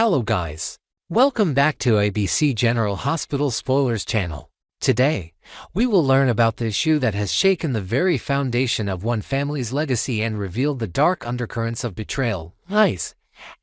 Hello guys. Welcome back to ABC General Hospital Spoilers channel. Today, we will learn about the issue that has shaken the very foundation of one family's legacy and revealed the dark undercurrents of betrayal, lies,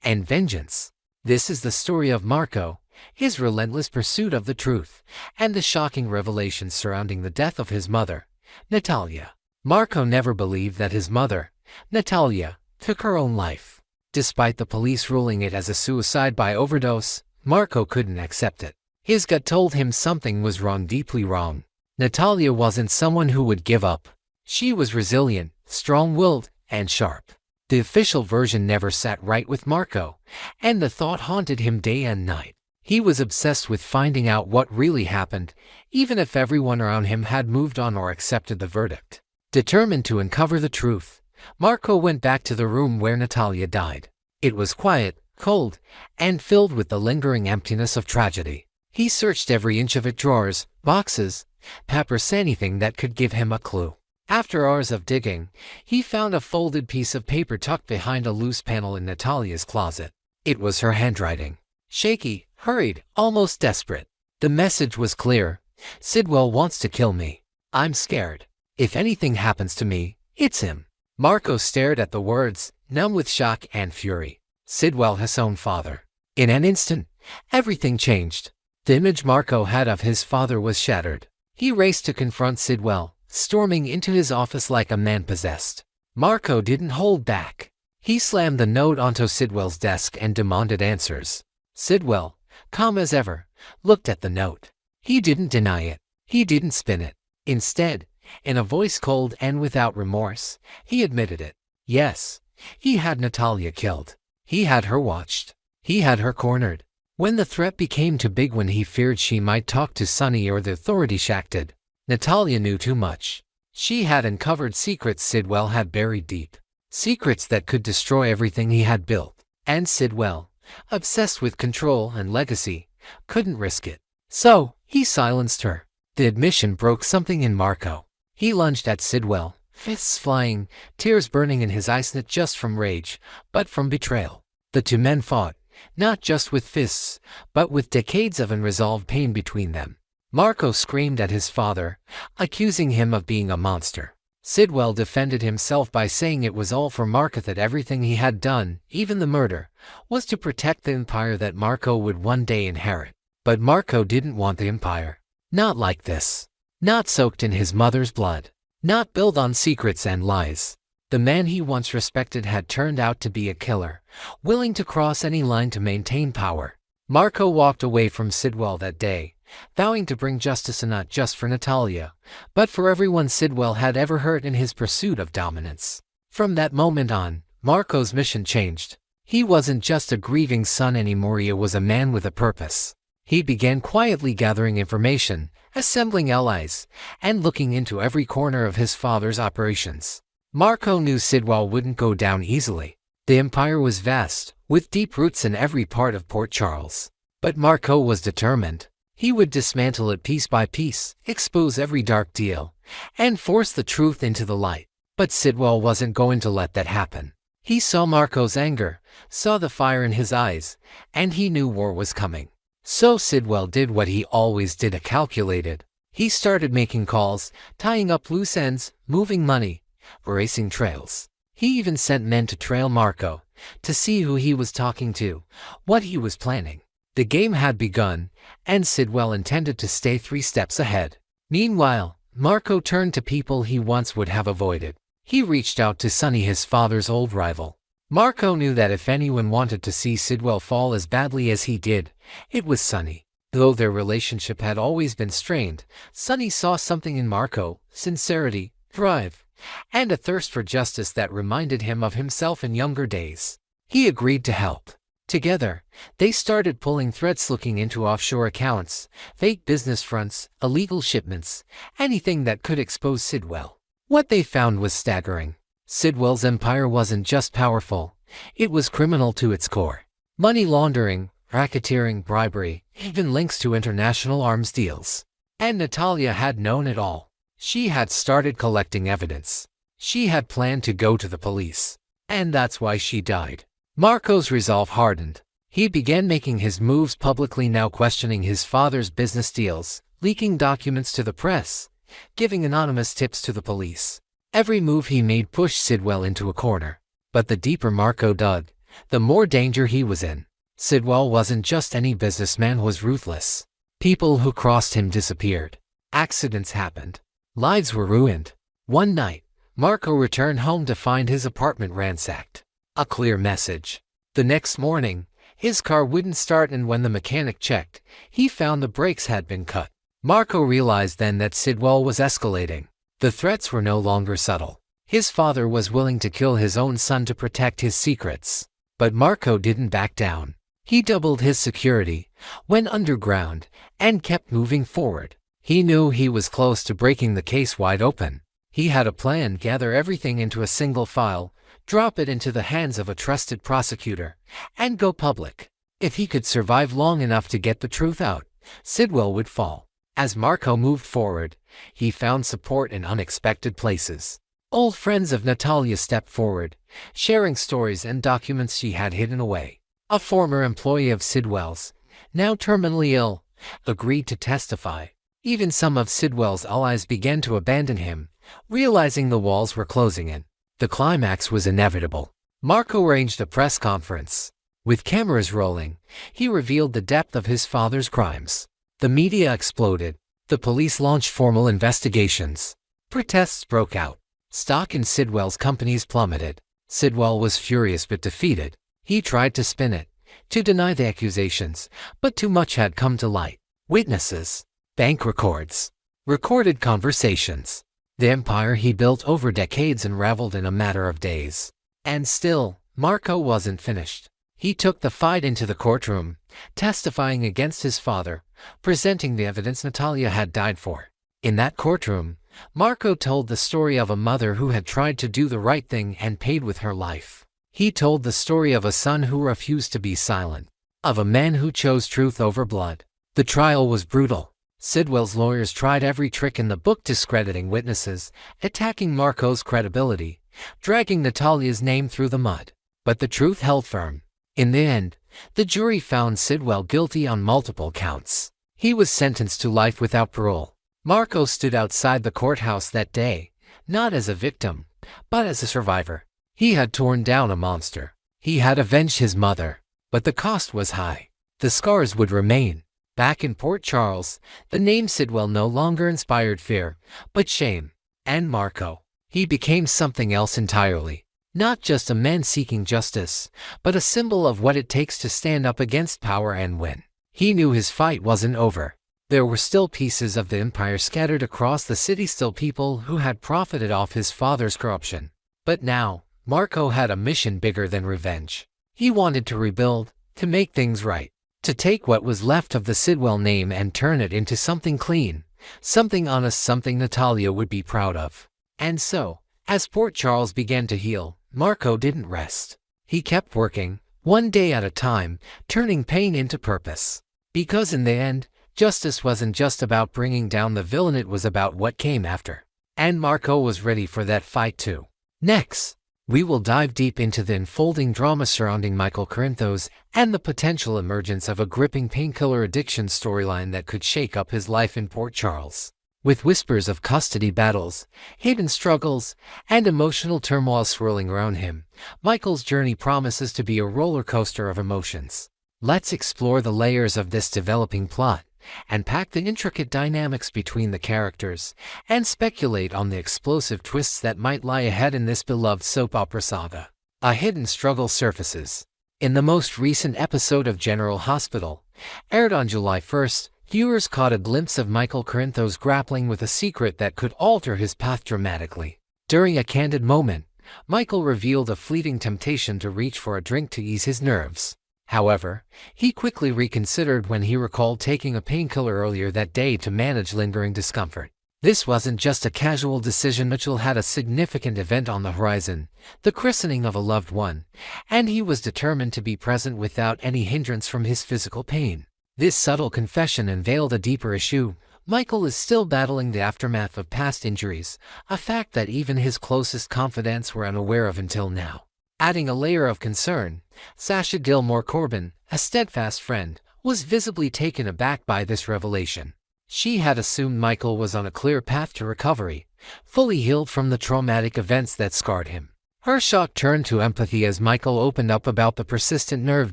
and vengeance. This is the story of Marco, his relentless pursuit of the truth, and the shocking revelations surrounding the death of his mother, Natalia. Marco never believed that his mother, Natalia, took her own life. Despite the police ruling it as a suicide by overdose, Marco couldn't accept it. His gut told him something was wrong, deeply wrong. Natalia wasn't someone who would give up. She was resilient, strong-willed, and sharp. The official version never sat right with Marco, and the thought haunted him day and night. He was obsessed with finding out what really happened, even if everyone around him had moved on or accepted the verdict. Determined to uncover the truth, Marco went back to the room where Natalia died. It was quiet, cold, and filled with the lingering emptiness of tragedy. He searched every inch of it, drawers, boxes, papers, anything that could give him a clue. After hours of digging, he found a folded piece of paper tucked behind a loose panel in Natalia's closet. It was her handwriting. Shaky, hurried, almost desperate. The message was clear. Sidwell wants to kill me. I'm scared. If anything happens to me, it's him. Marco stared at the words, numb with shock and fury. Sidwell, his own father. In an instant, everything changed. The image Marco had of his father was shattered. He raced to confront Sidwell, storming into his office like a man possessed. Marco didn't hold back. He slammed the note onto Sidwell's desk and demanded answers. Sidwell, calm as ever, looked at the note. He didn't deny it. He didn't spin it. Instead, in a voice cold and without remorse, he admitted it. Yes, he had Natalia killed. He had her watched. He had her cornered. When the threat became too big, when he feared she might talk to Sonny or the authorities acted, Natalia knew too much. She had uncovered secrets Sidwell had buried deep. Secrets that could destroy everything he had built. And Sidwell, obsessed with control and legacy, couldn't risk it. So, he silenced her. The admission broke something in Marco. He lunged at Sidwell, fists flying, tears burning in his eyes, not just from rage, but from betrayal. The two men fought, not just with fists, but with decades of unresolved pain between them. Marco screamed at his father, accusing him of being a monster. Sidwell defended himself by saying it was all for Marco, that everything he had done, even the murder, was to protect the empire that Marco would one day inherit. But Marco didn't want the empire. Not like this. Not soaked in his mother's blood. Not built on secrets and lies. The man he once respected had turned out to be a killer, willing to cross any line to maintain power. Marco walked away from Sidwell that day, vowing to bring justice, and not just for Natalia, but for everyone Sidwell had ever hurt in his pursuit of dominance. From that moment on, Marco's mission changed. He wasn't just a grieving son anymore, he was a man with a purpose. He began quietly gathering information, assembling allies, and looking into every corner of his father's operations. Marco knew Sidwell wouldn't go down easily. The empire was vast, with deep roots in every part of Port Charles. But Marco was determined. He would dismantle it piece by piece, expose every dark deal, and force the truth into the light. But Sidwell wasn't going to let that happen. He saw Marco's anger, saw the fire in his eyes, and he knew war was coming. So Sidwell did what he always did, calculated. He started making calls, tying up loose ends, moving money, erasing trails. He even sent men to trail Marco, to see who he was talking to, what he was planning. The game had begun, and Sidwell intended to stay 3 steps ahead. Meanwhile, Marco turned to people he once would have avoided. He reached out to Sonny, his father's old rival. Marco knew that if anyone wanted to see Sidwell fall as badly as he did, it was Sonny. Though their relationship had always been strained, Sonny saw something in Marco: sincerity, drive, and a thirst for justice that reminded him of himself in younger days. He agreed to help. Together, they started pulling threads, looking into offshore accounts, fake business fronts, illegal shipments, anything that could expose Sidwell. What they found was staggering. Sidwell's empire wasn't just powerful, it was criminal to its core. Money laundering, racketeering, bribery, even links to international arms deals. And Natalia had known it all. She had started collecting evidence. She had planned to go to the police. And that's why she died. Marco's resolve hardened. He began making his moves publicly, now questioning his father's business deals, leaking documents to the press, giving anonymous tips to the police. Every move he made pushed Sidwell into a corner. But the deeper Marco dug, the more danger he was in. Sidwell wasn't just any businessman, was ruthless. People who crossed him disappeared. Accidents happened. Lives were ruined. One night, Marco returned home to find his apartment ransacked. A clear message. The next morning, his car wouldn't start, and when the mechanic checked, he found the brakes had been cut. Marco realized then that Sidwell was escalating. The threats were no longer subtle. His father was willing to kill his own son to protect his secrets. But Marco didn't back down. He doubled his security, went underground, and kept moving forward. He knew he was close to breaking the case wide open. He had a plan: gather everything into a single file, drop it into the hands of a trusted prosecutor, and go public. If he could survive long enough to get the truth out, Sidwell would fall. As Marco moved forward, he found support in unexpected places. Old friends of Natalia stepped forward, sharing stories and documents she had hidden away. A former employee of Sidwell's, now terminally ill, agreed to testify. Even some of Sidwell's allies began to abandon him, realizing the walls were closing in. The climax was inevitable. Marco arranged a press conference. With cameras rolling, he revealed the depth of his father's crimes. The media exploded. The police launched formal investigations. Protests broke out. Stock in Sidwell's companies plummeted. Sidwell was furious but defeated. He tried to spin it, to deny the accusations, but too much had come to light. Witnesses, bank records, recorded conversations. The empire he built over decades unraveled in a matter of days. And still, Marco wasn't finished. He took the fight into the courtroom, testifying against his father, presenting the evidence Natalia had died for. In that courtroom, Marco told the story of a mother who had tried to do the right thing and paid with her life. He told the story of a son who refused to be silent, of a man who chose truth over blood. The trial was brutal. Sidwell's lawyers tried every trick in the book, discrediting witnesses, attacking Marco's credibility, dragging Natalia's name through the mud. But the truth held firm. In the end, the jury found Sidwell guilty on multiple counts. He was sentenced to life without parole. Marco stood outside the courthouse that day, not as a victim, but as a survivor. He had torn down a monster. He had avenged his mother. But the cost was high. The scars would remain. Back in Port Charles, the name Sidwell no longer inspired fear, but shame. And Marco, he became something else entirely. Not just a man seeking justice, but a symbol of what it takes to stand up against power and win. He knew his fight wasn't over. There were still pieces of the empire scattered across the city, still people who had profited off his father's corruption. But now, Marco had a mission bigger than revenge. He wanted to rebuild, to make things right, to take what was left of the Sidwell name and turn it into something clean, something honest, something Natalia would be proud of. And so, as Port Charles began to heal, Marco didn't rest. He kept working, one day at a time, turning pain into purpose. Because in the end, justice wasn't just about bringing down the villain, it was about what came after. And Marco was ready for that fight too. Next, we will dive deep into the unfolding drama surrounding Michael Corinthos and the potential emergence of a gripping painkiller addiction storyline that could shake up his life in Port Charles. With whispers of custody battles, hidden struggles, and emotional turmoil swirling around him, Michael's journey promises to be a roller coaster of emotions. Let's explore the layers of this developing plot, unpack the intricate dynamics between the characters, and speculate on the explosive twists that might lie ahead in this beloved soap opera saga. A hidden struggle surfaces. In the most recent episode of General Hospital, aired on July 1st, viewers caught a glimpse of Michael Corinthos grappling with a secret that could alter his path dramatically. During a candid moment, Michael revealed a fleeting temptation to reach for a drink to ease his nerves. However, he quickly reconsidered when he recalled taking a painkiller earlier that day to manage lingering discomfort. This wasn't just a casual decision. Mitchell had a significant event on the horizon, the christening of a loved one, and he was determined to be present without any hindrance from his physical pain. This subtle confession unveiled a deeper issue. Michael is still battling the aftermath of past injuries, a fact that even his closest confidants were unaware of until now. Adding a layer of concern, Sasha Gilmore Corbin, a steadfast friend, was visibly taken aback by this revelation. She had assumed Michael was on a clear path to recovery, fully healed from the traumatic events that scarred him. Her shock turned to empathy as Michael opened up about the persistent nerve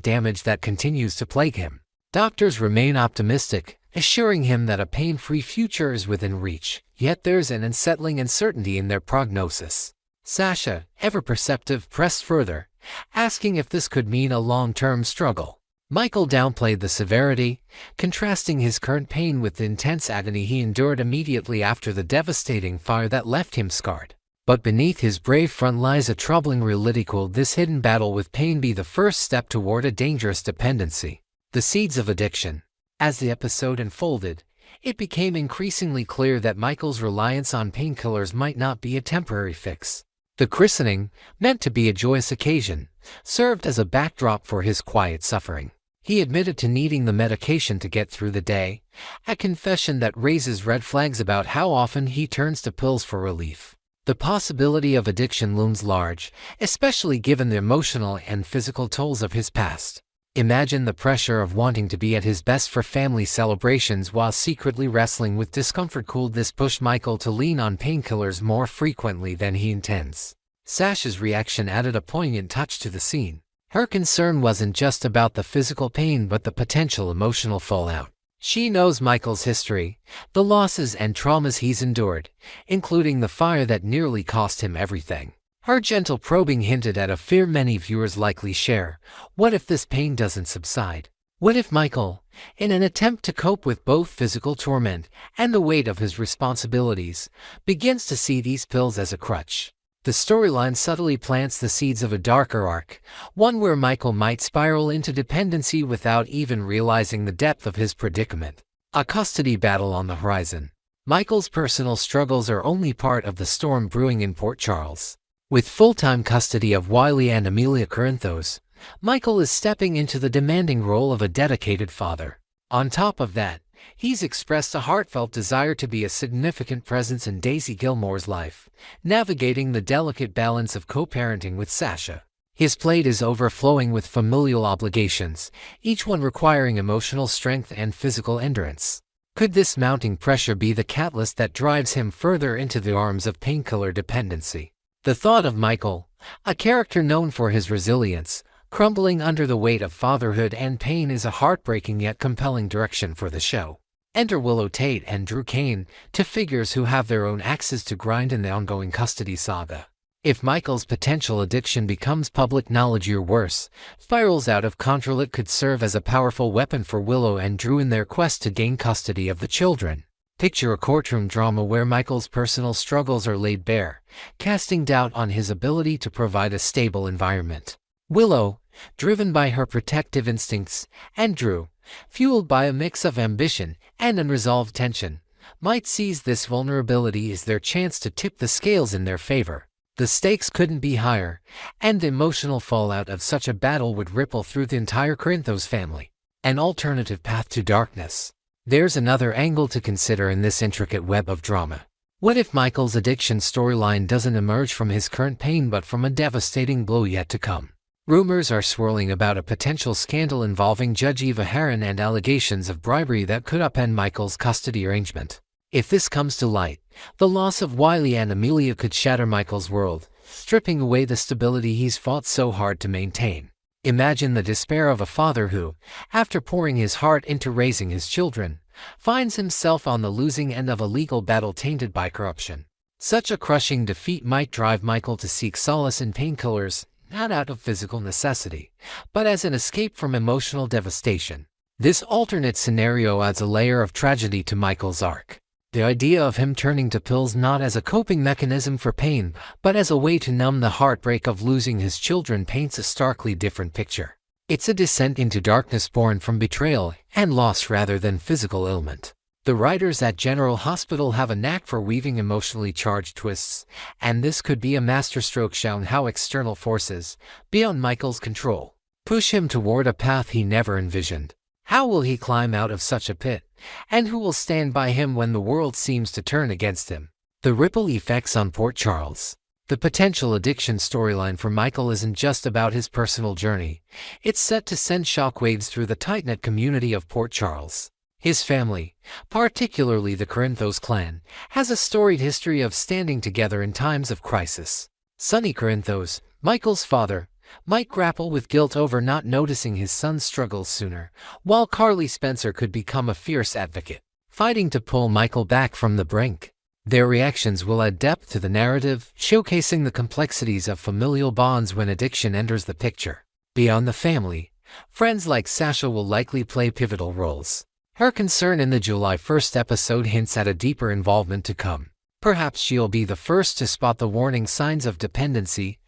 damage that continues to plague him. Doctors remain optimistic, assuring him that a pain-free future is within reach, yet there's an unsettling uncertainty in their prognosis. Sasha, ever perceptive, pressed further, asking if this could mean a long-term struggle. Michael downplayed the severity, contrasting his current pain with the intense agony he endured immediately after the devastating fire that left him scarred. But beneath his brave front lies a troubling reality. Could this hidden battle with pain be the first step toward a dangerous dependency? The seeds of addiction. As the episode unfolded, it became increasingly clear that Michael's reliance on painkillers might not be a temporary fix. The christening, meant to be a joyous occasion, served as a backdrop for his quiet suffering. He admitted to needing the medication to get through the day, a confession that raises red flags about how often he turns to pills for relief. The possibility of addiction looms large, especially given the emotional and physical tolls of his past. Imagine the pressure of wanting to be at his best for family celebrations while secretly wrestling with discomfort. Could this push Michael to lean on painkillers more frequently than he intends? Sasha's reaction added a poignant touch to the scene. Her concern wasn't just about the physical pain but the potential emotional fallout. She knows Michael's history, the losses and traumas he's endured, including the fire that nearly cost him everything. Her gentle probing hinted at a fear many viewers likely share. What if this pain doesn't subside? What if Michael, in an attempt to cope with both physical torment and the weight of his responsibilities, begins to see these pills as a crutch? The storyline subtly plants the seeds of a darker arc, one where Michael might spiral into dependency without even realizing the depth of his predicament. A custody battle on the horizon. Michael's personal struggles are only part of the storm brewing in Port Charles. With full-time custody of Wiley and Amelia Corinthos, Michael is stepping into the demanding role of a dedicated father. On top of that, he's expressed a heartfelt desire to be a significant presence in Daisy Gilmore's life, navigating the delicate balance of co-parenting with Sasha. His plate is overflowing with familial obligations, each one requiring emotional strength and physical endurance. Could this mounting pressure be the catalyst that drives him further into the arms of painkiller dependency? The thought of Michael, a character known for his resilience, crumbling under the weight of fatherhood and pain is a heartbreaking yet compelling direction for the show. Enter Willow Tate and Drew Kane, two figures who have their own axes to grind in the ongoing custody saga. If Michael's potential addiction becomes public knowledge or worse, spirals out of control, it could serve as a powerful weapon for Willow and Drew in their quest to gain custody of the children. Picture a courtroom drama where Michael's personal struggles are laid bare, casting doubt on his ability to provide a stable environment. Willow, driven by her protective instincts, and Drew, fueled by a mix of ambition and unresolved tension, might seize this vulnerability as their chance to tip the scales in their favor. The stakes couldn't be higher, and the emotional fallout of such a battle would ripple through the entire Corinthos family. An alternative path to darkness. There's another angle to consider in this intricate web of drama. What if Michael's addiction storyline doesn't emerge from his current pain but from a devastating blow yet to come? Rumors are swirling about a potential scandal involving Judge Eva Heron and allegations of bribery that could upend Michael's custody arrangement. If this comes to light, the loss of Wiley and Amelia could shatter Michael's world, stripping away the stability he's fought so hard to maintain. Imagine the despair of a father who, after pouring his heart into raising his children, finds himself on the losing end of a legal battle tainted by corruption. Such a crushing defeat might drive Michael to seek solace in painkillers, not out of physical necessity, but as an escape from emotional devastation. This alternate scenario adds a layer of tragedy to Michael's arc. The idea of him turning to pills not as a coping mechanism for pain, but as a way to numb the heartbreak of losing his children paints a starkly different picture. It's a descent into darkness born from betrayal and loss rather than physical ailment. The writers at General Hospital have a knack for weaving emotionally charged twists, and this could be a masterstroke showing how external forces, beyond Michael's control, push him toward a path he never envisioned. How will he climb out of such a pit? And who will stand by him when the world seems to turn against him? The ripple effects on Port Charles. The potential addiction storyline for Michael isn't just about his personal journey. It's set to send shockwaves through the tight-knit community of Port Charles. His family, particularly the Corinthos clan, has a storied history of standing together in times of crisis. Sonny Corinthos, Michael's father, might grapple with guilt over not noticing his son's struggles sooner, while Carly Spencer could become a fierce advocate, fighting to pull Michael back from the brink. Their reactions will add depth to the narrative, showcasing the complexities of familial bonds when addiction enters the picture. Beyond the family, friends like Sasha will likely play pivotal roles. Her concern in the July 1st episode hints at a deeper involvement to come. Perhaps she'll be the first to spot the warning signs of dependency,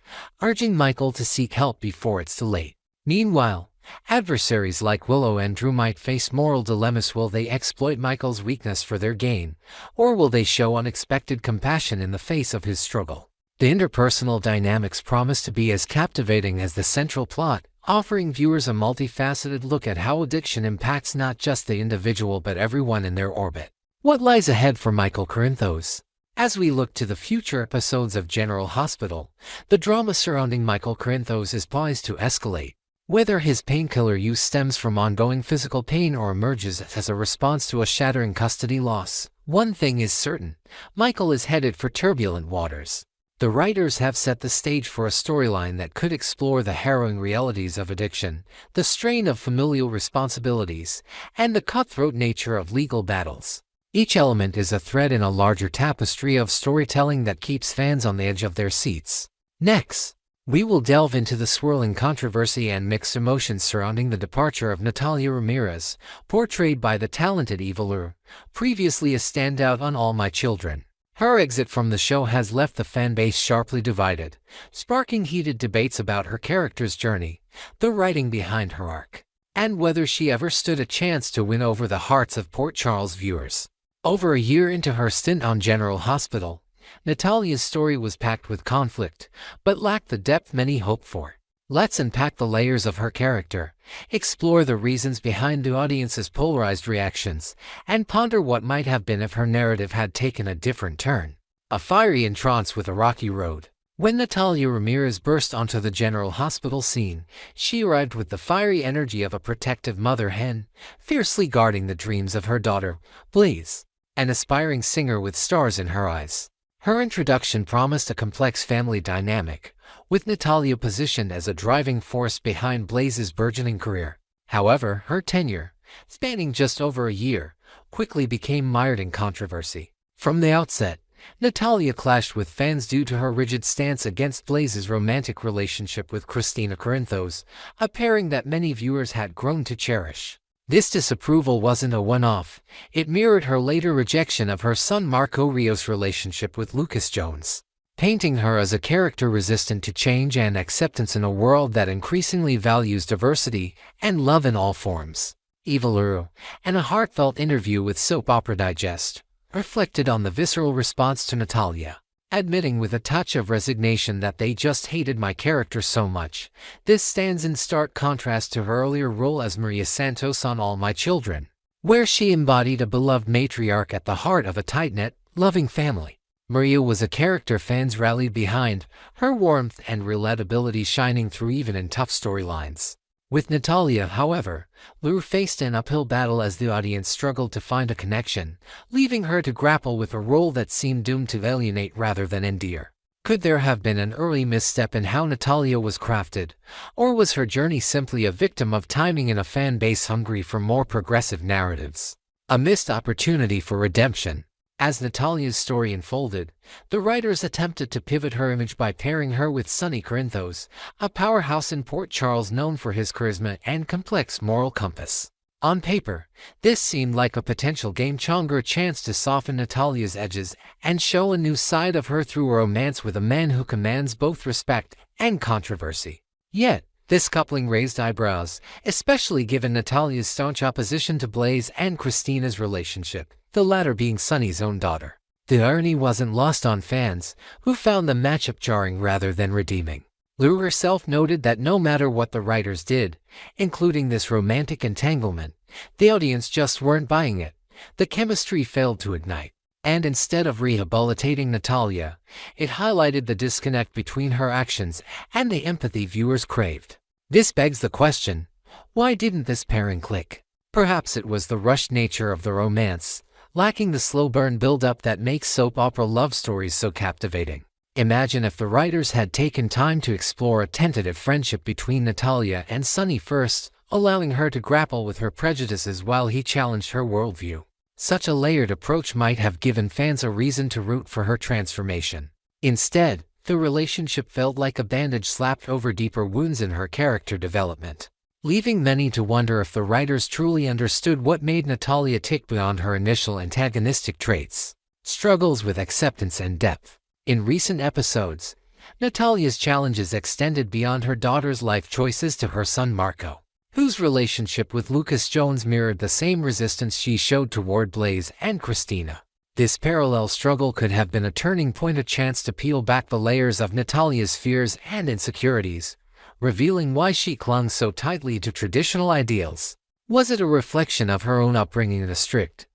urging Michael to seek help before it's too late. Meanwhile, adversaries like Willow and Drew might face moral dilemmas. Will they exploit Michael's weakness for their gain, or will they show unexpected compassion in the face of his struggle? The interpersonal dynamics promise to be as captivating as the central plot, offering viewers a multifaceted look at how addiction impacts not just the individual but everyone in their orbit. What lies ahead for Michael Corinthos? As we look to the future episodes of General Hospital, the drama surrounding Michael Corinthos is poised to escalate. Whether his painkiller use stems from ongoing physical pain or emerges as a response to a shattering custody loss, one thing is certain: Michael is headed for turbulent waters. The writers have set the stage for a storyline that could explore the harrowing realities of addiction, the strain of familial responsibilities, and the cutthroat nature of legal battles. Each element is a thread in a larger tapestry of storytelling that keeps fans on the edge of their seats. Next, we will delve into the swirling controversy and mixed emotions surrounding the departure of Natalia Ramirez, portrayed by the talented Eva Lure, previously a standout on All My Children. Her exit from the show has left the fanbase sharply divided, sparking heated debates about her character's journey, the writing behind her arc, and whether she ever stood a chance to win over the hearts of Port Charles viewers. Over a year into her stint on General Hospital, Natalia's story was packed with conflict, but lacked the depth many hoped for. Let's unpack the layers of her character, explore the reasons behind the audience's polarized reactions, and ponder what might have been if her narrative had taken a different turn. A fiery entrance with a rocky road. When Natalia Ramirez burst onto the General Hospital scene, she arrived with the fiery energy of a protective mother hen, fiercely guarding the dreams of her daughter, Blaze, an aspiring singer with stars in her eyes. Her introduction promised a complex family dynamic, with Natalia positioned as a driving force behind Blaze's burgeoning career. However, her tenure, spanning just over a year, quickly became mired in controversy. From the outset, Natalia clashed with fans due to her rigid stance against Blaze's romantic relationship with Christina Corinthos, a pairing that many viewers had grown to cherish. This disapproval wasn't a one-off. It mirrored her later rejection of her son Marco Rio's relationship with Lucas Jones, painting her as a character resistant to change and acceptance in a world that increasingly values diversity and love in all forms. Eva Lure, in a heartfelt interview with Soap Opera Digest, reflected on the visceral response to Natalia, admitting with a touch of resignation that "they just hated my character so much." This stands in stark contrast to her earlier role as Maria Santos on All My Children, where she embodied a beloved matriarch at the heart of a tight-knit, loving family. Maria was a character fans rallied behind, her warmth and relatability shining through even in tough storylines. With Natalia, however, Lure faced an uphill battle as the audience struggled to find a connection, leaving her to grapple with a role that seemed doomed to alienate rather than endear. Could there have been an early misstep in how Natalia was crafted, or was her journey simply a victim of timing in a fan base hungry for more progressive narratives? A missed opportunity for redemption. As Natalia's story unfolded, the writers attempted to pivot her image by pairing her with Sonny Corinthos, a powerhouse in Port Charles known for his charisma and complex moral compass. On paper, this seemed like a potential game-changer, a chance to soften Natalia's edges and show a new side of her through a romance with a man who commands both respect and controversy. Yet, this coupling raised eyebrows, especially given Natalia's staunch opposition to Blaze and Christina's relationship, the latter being Sonny's own daughter. The irony wasn't lost on fans, who found the matchup jarring rather than redeeming. Lure herself noted that no matter what the writers did, including this romantic entanglement, the audience just weren't buying it. The chemistry failed to ignite. And instead of rehabilitating Natalia, it highlighted the disconnect between her actions and the empathy viewers craved. This begs the question, why didn't this pairing click? Perhaps it was the rushed nature of the romance, lacking the slow burn build-up that makes soap opera love stories so captivating. Imagine if the writers had taken time to explore a tentative friendship between Natalia and Sunny first, allowing her to grapple with her prejudices while he challenged her worldview. Such a layered approach might have given fans a reason to root for her transformation. Instead, the relationship felt like a bandage slapped over deeper wounds in her character development, leaving many to wonder if the writers truly understood what made Natalia tick beyond her initial antagonistic traits, struggles with acceptance and depth. In recent episodes, Natalia's challenges extended beyond her daughter's life choices to her son Marco, whose relationship with Lucas Jones mirrored the same resistance she showed toward Blaze and Christina. This parallel struggle could have been a turning point, a chance to peel back the layers of Natalia's fears and insecurities, revealing why she clung so tightly to traditional ideals. Was it a reflection of her own upbringing in a strict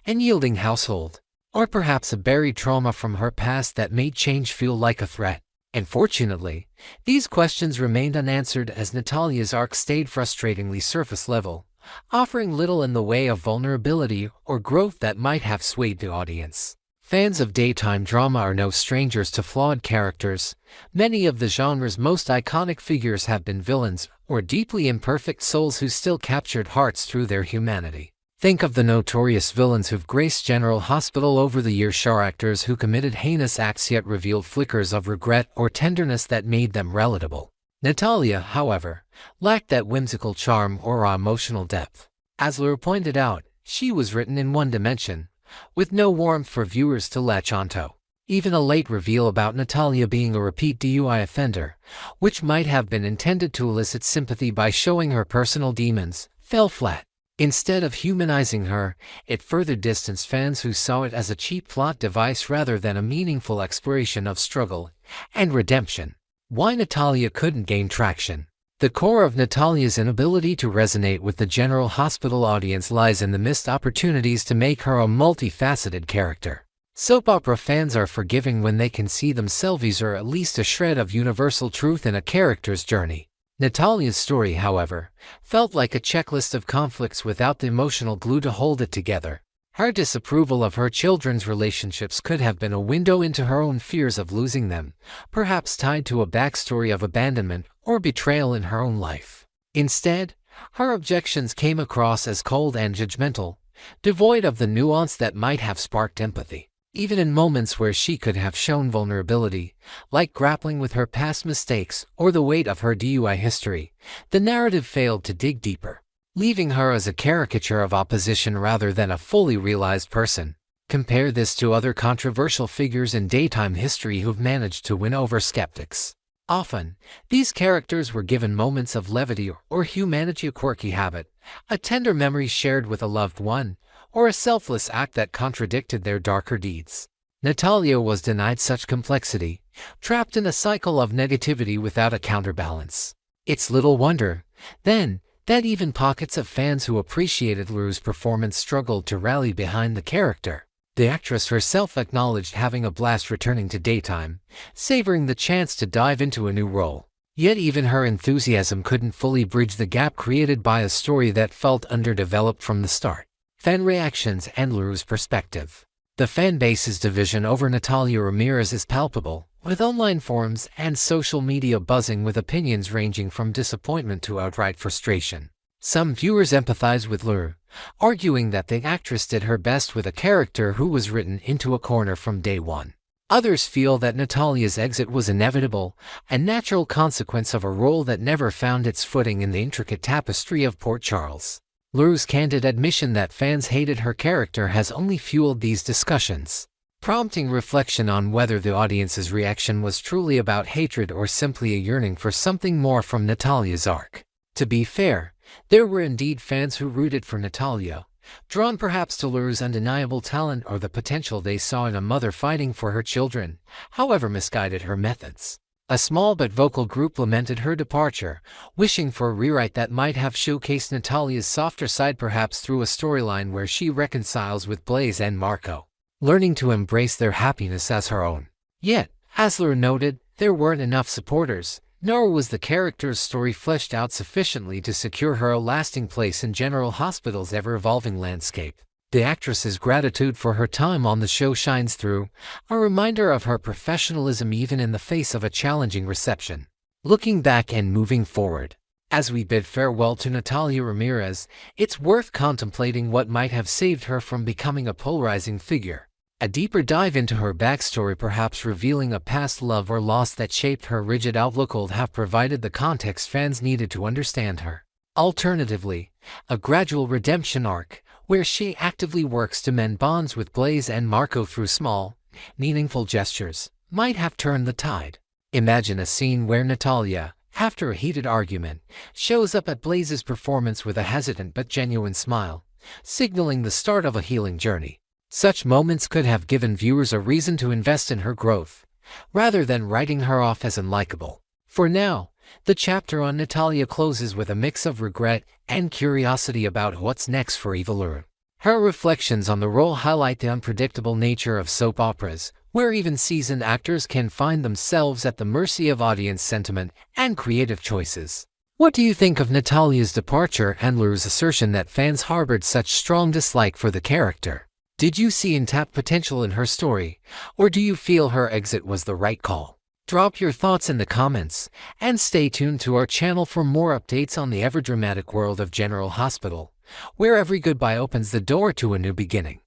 and yielding household, or perhaps a buried trauma from her past that made change feel like a threat? Unfortunately, these questions remained unanswered as Natalia's arc stayed frustratingly surface level, offering little in the way of vulnerability or growth that might have swayed the audience. Fans of daytime drama are no strangers to flawed characters. Many of the genre's most iconic figures have been villains or deeply imperfect souls who still captured hearts through their humanity. Think of the notorious villains who've graced General Hospital over the years, actors who committed heinous acts yet revealed flickers of regret or tenderness that made them relatable. Natalia, however, lacked that whimsical charm or raw emotional depth. As Lure pointed out, she was written in one dimension, with no warmth for viewers to latch onto. Even a late reveal about Natalia being a repeat DUI offender, which might have been intended to elicit sympathy by showing her personal demons, fell flat. Instead of humanizing her, it further distanced fans who saw it as a cheap plot device rather than a meaningful exploration of struggle and redemption. Why Natalia couldn't gain traction? The core of Natalia's inability to resonate with the General Hospital audience lies in the missed opportunities to make her a multifaceted character. Soap opera fans are forgiving when they can see themselves or at least a shred of universal truth in a character's journey. Natalia's story, however, felt like a checklist of conflicts without the emotional glue to hold it together. Her disapproval of her children's relationships could have been a window into her own fears of losing them, perhaps tied to a backstory of abandonment or betrayal in her own life. Instead, her objections came across as cold and judgmental, devoid of the nuance that might have sparked empathy. Even in moments where she could have shown vulnerability, like grappling with her past mistakes or the weight of her DUI history, the narrative failed to dig deeper, leaving her as a caricature of opposition rather than a fully realized person. Compare this to other controversial figures in daytime history who've managed to win over skeptics. Often, these characters were given moments of levity or humanity, a quirky habit, a tender memory shared with a loved one, or a selfless act that contradicted their darker deeds. Natalia was denied such complexity, trapped in a cycle of negativity without a counterbalance. It's little wonder, then, that even pockets of fans who appreciated Luru's performance struggled to rally behind the character. The actress herself acknowledged having a blast returning to daytime, savoring the chance to dive into a new role. Yet even her enthusiasm couldn't fully bridge the gap created by a story that felt underdeveloped from the start. Fan reactions and Luru's perspective. The fan base's division over Natalia Ramirez is palpable, with online forums and social media buzzing with opinions ranging from disappointment to outright frustration. Some viewers empathize with Luru, arguing that the actress did her best with a character who was written into a corner from day one. Others feel that Natalia's exit was inevitable, a natural consequence of a role that never found its footing in the intricate tapestry of Port Charles. Luru's candid admission that fans hated her character has only fueled these discussions, prompting reflection on whether the audience's reaction was truly about hatred or simply a yearning for something more from Natalia's arc. To be fair, there were indeed fans who rooted for Natalia, drawn perhaps to Luru's undeniable talent or the potential they saw in a mother fighting for her children, however misguided her methods. A small but vocal group lamented her departure, wishing for a rewrite that might have showcased Natalia's softer side, perhaps through a storyline where she reconciles with Blaze and Marco. learning to embrace their happiness as her own. Yet, as Laura noted, there weren't enough supporters, nor was the character's story fleshed out sufficiently to secure her a lasting place in General Hospital's ever-evolving landscape. The actress's gratitude for her time on the show shines through, a reminder of her professionalism even in the face of a challenging reception. Looking back and moving forward, as we bid farewell to Natalia Ramirez, it's worth contemplating what might have saved her from becoming a polarizing figure. A deeper dive into her backstory, perhaps revealing a past love or loss that shaped her rigid outlook, would have provided the context fans needed to understand her. Alternatively, a gradual redemption arc, where she actively works to mend bonds with Blaze and Marco through small, meaningful gestures, might have turned the tide. Imagine a scene where Natalia, after a heated argument, shows up at Blaze's performance with a hesitant but genuine smile, signaling the start of a healing journey. Such moments could have given viewers a reason to invest in her growth, rather than writing her off as unlikable. For now, the chapter on Natalia closes with a mix of regret and curiosity about what's next for Eva Lura. Her reflections on the role highlight the unpredictable nature of soap operas, where even seasoned actors can find themselves at the mercy of audience sentiment and creative choices. What do you think of Natalia's departure and Lura's assertion that fans harbored such strong dislike for the character? Did you see untapped potential in her story, or do you feel her exit was the right call? Drop your thoughts in the comments, and stay tuned to our channel for more updates on the ever-dramatic world of General Hospital, where every goodbye opens the door to a new beginning.